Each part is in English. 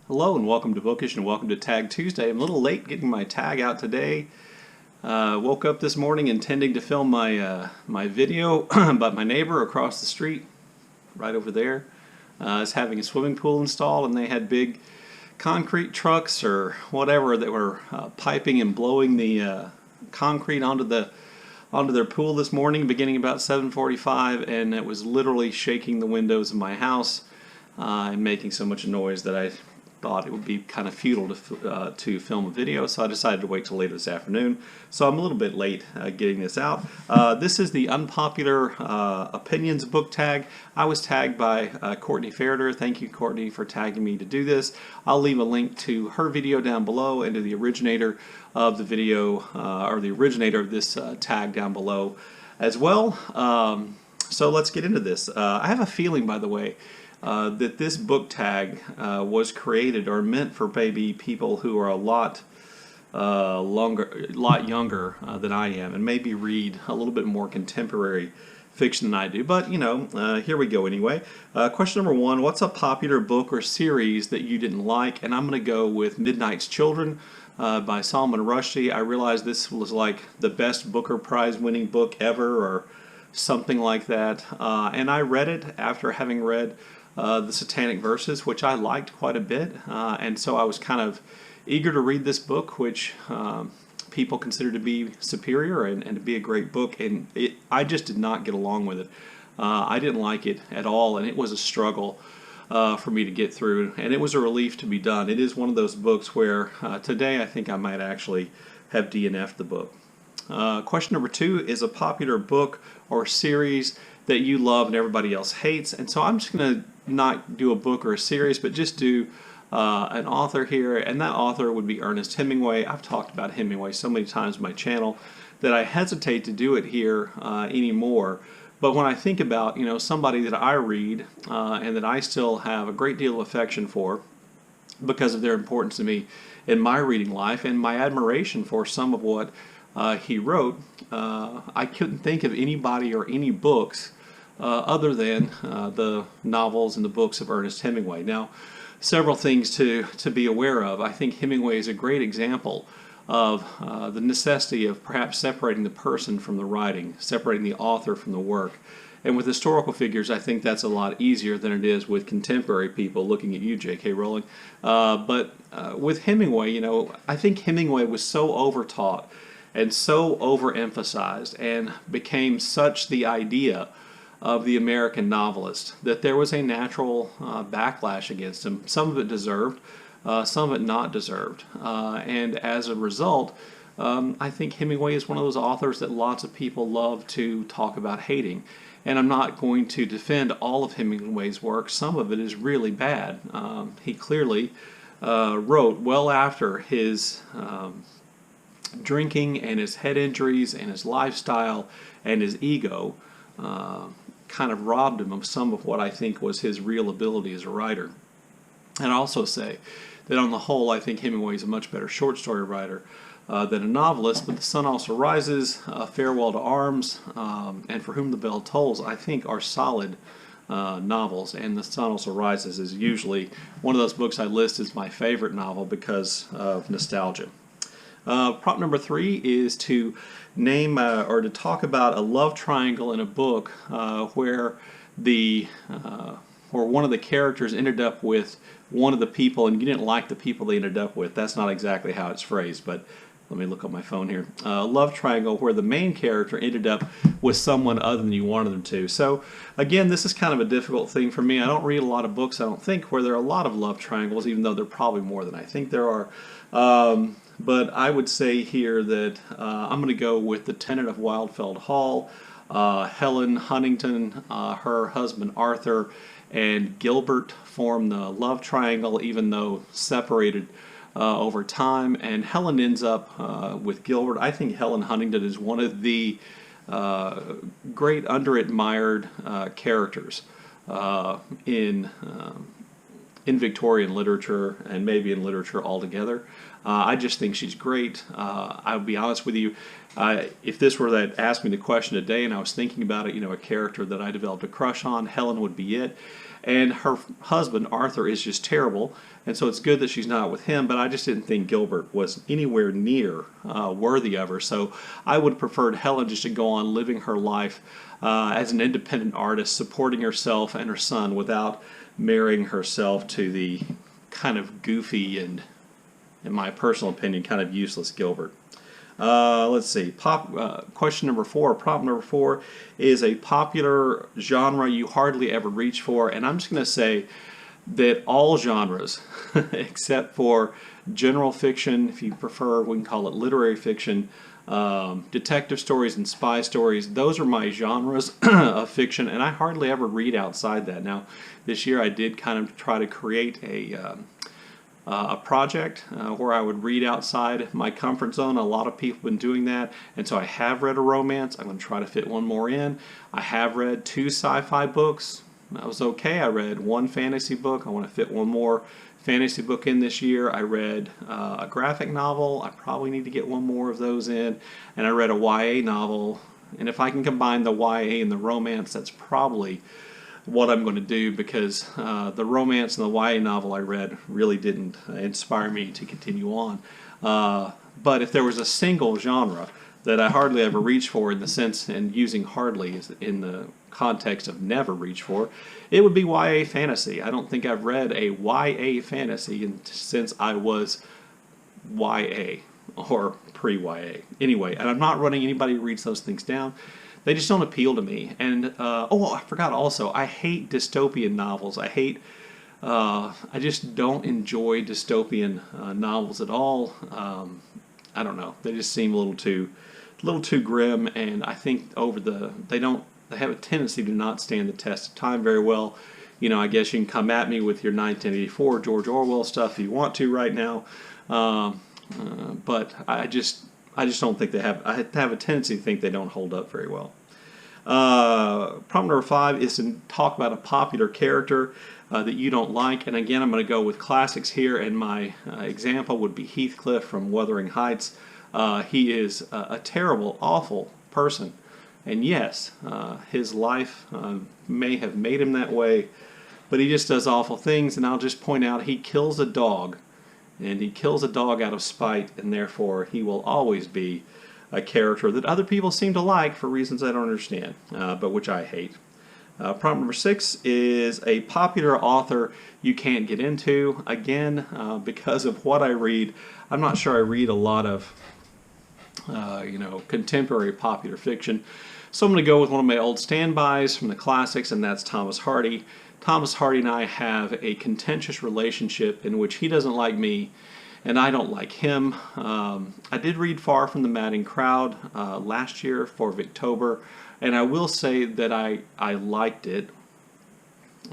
Hello and welcome to Bookish and welcome to Tag Tuesday. I'm a little late getting my tag out today. Woke up this morning intending to film my video, but my neighbor across the street, right over there, is having a swimming pool installed, and they had big concrete trucks or whatever that were piping and blowing the concrete onto their pool this morning, beginning about 7:45, and it was literally shaking the windows of my house and making so much noise that I thought it would be kind of futile to film a video, so I decided to wait till later this afternoon. So I'm a little bit late getting this out. This is the Unpopular Opinions book tag. I was tagged by Courtney Ferriter. Thank you, Courtney, for tagging me to do this. I'll leave a link to her video down below and to the originator of the video, or the originator of this tag down below as well. So let's get into this. I have a feeling, by the way, that this book tag was created or meant for maybe people who are a lot younger than I am, and maybe read a little bit more contemporary fiction than I do. But you know, here we go anyway. Question number one: what's a popular book or series that you didn't like? And I'm going to go with Midnight's Children by Salman Rushdie. I realized this was like the best Booker Prize winning book ever, or something like that. And I read it after having read the Satanic Verses, which I liked quite a bit, and so I was kind of eager to read this book, which people consider to be superior and to be a great book, and I just did not get along with it. I didn't like it at all, and it was a struggle for me to get through, and it was a relief to be done. It is one of those books where today I think I might actually have DNF'd the book. Question number two is a popular book or series that you love and everybody else hates. And so I'm just going to not do a book or a series, but just do an author here, and that author would be Ernest Hemingway. I've talked about Hemingway so many times on my channel that I hesitate to do it here anymore. But when I think about, you know, somebody that I read and that I still have a great deal of affection for because of their importance to me in my reading life and my admiration for some of what he wrote, I couldn't think of anybody or any books other than the novels and the books of Ernest Hemingway. Now, several things to be aware of. I think Hemingway is a great example of the necessity of perhaps separating the person from the writing, separating the author from the work. And with historical figures, I think that's a lot easier than it is with contemporary people, looking at you, J.K. Rowling. But with Hemingway, you know, I think Hemingway was so overtaught and so overemphasized and became such the idea of the American novelist that there was a natural backlash against him. Some of it deserved, some of it not deserved. And as a result, I think Hemingway is one of those authors that lots of people love to talk about hating. And I'm not going to defend all of Hemingway's work. Some of it is really bad. He clearly wrote well after his drinking and his head injuries and his lifestyle and his ego kind of robbed him of some of what I think was his real ability as a writer. And I also say that on the whole, I think Hemingway is a much better short story writer than a novelist, but The Sun Also Rises, Farewell to Arms, and For Whom the Bell Tolls, I think are solid novels, and The Sun Also Rises is usually one of those books I list as my favorite novel because of nostalgia. Prop number three is to name or to talk about a love triangle in a book where one of the characters ended up with one of the people, and you didn't like the people they ended up with. That's not exactly how it's phrased, but let me look on my phone here. Love triangle where the main character ended up with someone other than you wanted them to. So again, this is kind of a difficult thing for me. I don't read a lot of books, I don't think, where there are a lot of love triangles, even though there are probably more than I think there are. But I would say here that I'm going to go with the tenant of Wildfeld Hall, Helen Huntington, her husband Arthur, and Gilbert form the love triangle, even though separated over time. And Helen ends up with Gilbert. I think Helen Huntington is one of the great under-admired characters in Victorian literature, and maybe in literature altogether. I just think she's great. I'll be honest with you, if this were that asked me the question today and I was thinking about it, a character that I developed a crush on, Helen would be it. And her husband, Arthur, is just terrible. And so it's good that she's not with him, but I just didn't think Gilbert was anywhere near worthy of her. So I would have preferred Helen just to go on living her life as an independent artist, supporting herself and her son without marrying herself to the kind of goofy and, in my personal opinion, kind of useless Gilbert. Let's see. Question number 4, prompt number 4 is a popular genre you hardly ever reach for, and I'm just going to say that all genres, except for general fiction, if you prefer, we can call it literary fiction, detective stories and spy stories, those are my genres of fiction, and I hardly ever read outside that. Now, this year I did kind of try to create a project where I would read outside my comfort zone. A lot of people have been doing that, and so I have read a romance. I'm going to try to fit one more in. I have read 2 sci-fi books. That was okay. I read 1 fantasy book. I want to fit one more fantasy book in this year. I read a graphic novel. I probably need to get one more of those in. And I read a YA novel. And if I can combine the YA and the romance, that's probably what I'm going to do, because the romance and the YA novel I read really didn't inspire me to continue on. But if there was a single genre that I hardly ever reach for, in the sense, and using hardly is in the context of never reach for, it would be YA fantasy. I don't think I've read a YA fantasy since I was YA or pre-YA. Anyway, and I'm not running anybody who reads those things down. They just don't appeal to me. And I forgot also, I hate dystopian novels. I just don't enjoy dystopian novels at all. I don't know. They just seem a little too grim, and I think they have a tendency to not stand the test of time very well. I guess you can come at me with your 1984 George Orwell stuff if you want to right now, but I just don't think they have. I have a tendency to think they don't hold up very well. Prompt number 5 is to talk about a popular character that you don't like, and again, I'm going to go with classics here, and my example would be Heathcliff from Wuthering Heights. He is a terrible, awful person, and yes, his life may have made him that way, but he just does awful things. And I'll just point out, he kills a dog, and he kills a dog out of spite, and therefore he will always be a character that other people seem to like for reasons I don't understand, but which I hate. Prompt number 6 is a popular author you can't get into. Again, because of what I read, I'm not sure I read a lot of contemporary popular fiction. So I'm going to go with one of my old standbys from the classics, and that's Thomas Hardy. Thomas Hardy and I have a contentious relationship in which he doesn't like me and I don't like him. I did read Far from the Madding Crowd last year for Victober, and I will say that I liked it,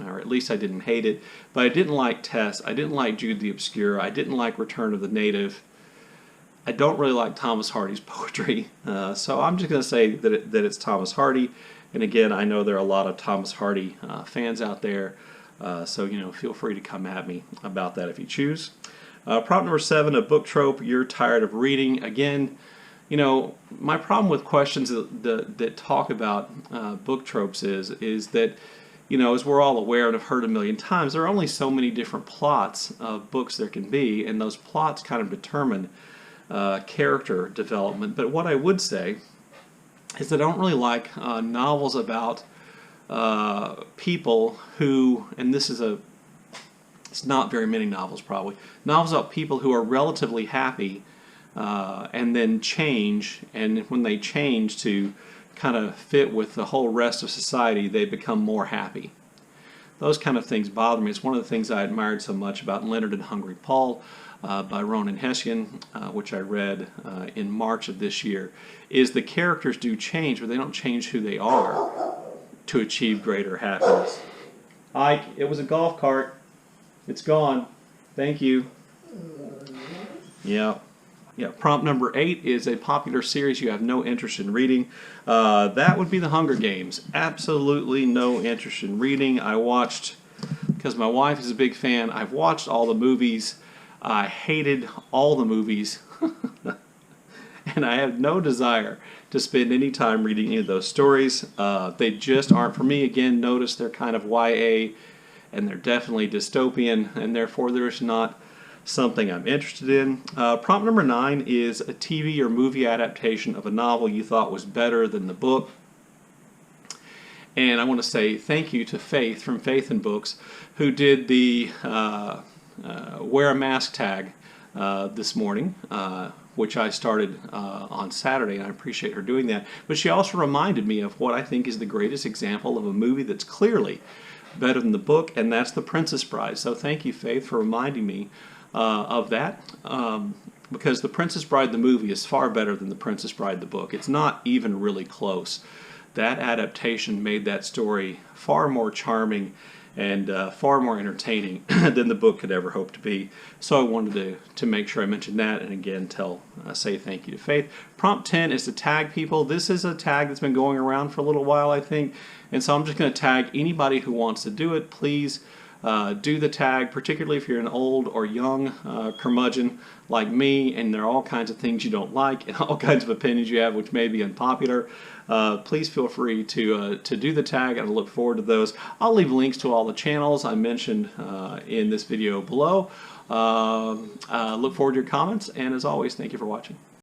or at least I didn't hate it, but I didn't like Tess, I didn't like Jude the Obscure, I didn't like Return of the Native. I don't really like Thomas Hardy's poetry, so I'm just going to say that it's Thomas Hardy. And again, I know there are a lot of Thomas Hardy fans out there, so feel free to come at me about that if you choose. Prompt number 7, a book trope you're tired of reading. Again, my problem with questions that talk about book tropes is that, as we're all aware and have heard a million times, there are only so many different plots of books there can be, and those plots kind of determine character development. But what I would say is that I don't really like novels about people who, and it's not very many novels probably, novels about people who are relatively happy and then change, and when they change to kind of fit with the whole rest of society, they become more happy. Those kind of things bother me. It's one of the things I admired so much about Leonard and Hungry Paul by Ronan Hession, which I read in March of this year, is the characters do change, but they don't change who they are to achieve greater happiness. Ike, it was a golf cart. It's gone. Thank you. Yeah. Prompt number 8 is a popular series you have no interest in reading. That would be The Hunger Games. Absolutely no interest in reading. I watched, because my wife is a big fan, I've watched all the movies. I hated all the movies. and I have no desire to spend any time reading any of those stories. They just aren't for me. Again, notice they're kind of YA, and they're definitely dystopian, and therefore there's not something I'm interested in. Prompt number 9 is a TV or movie adaptation of a novel you thought was better than the book. And I want to say thank you to Faith from Faith&Books, who did the wear a mask tag this morning, which I started on Saturday, and I appreciate her doing that. But she also reminded me of what I think is the greatest example of a movie that's clearly better than the book, and that's The Princess Bride. So thank you, Faith, for reminding me of that, because The Princess Bride, the movie, is far better than The Princess Bride, the book. It's not even really close. That adaptation made that story far more charming and far more entertaining than the book could ever hope to be. So I wanted to make sure I mentioned that, and again say thank you to Faith. Prompt 10 is to tag people. This is a tag that's been going around for a little while, I think, and so I'm just going to tag anybody who wants to do it. Please do the tag, particularly if you're an old or young curmudgeon like me, and there are all kinds of things you don't like and all kinds of opinions you have which may be unpopular. Please feel free to do the tag, and I look forward to those. I'll leave links to all the channels I mentioned in this video below. Look forward to your comments, and as always, thank you for watching.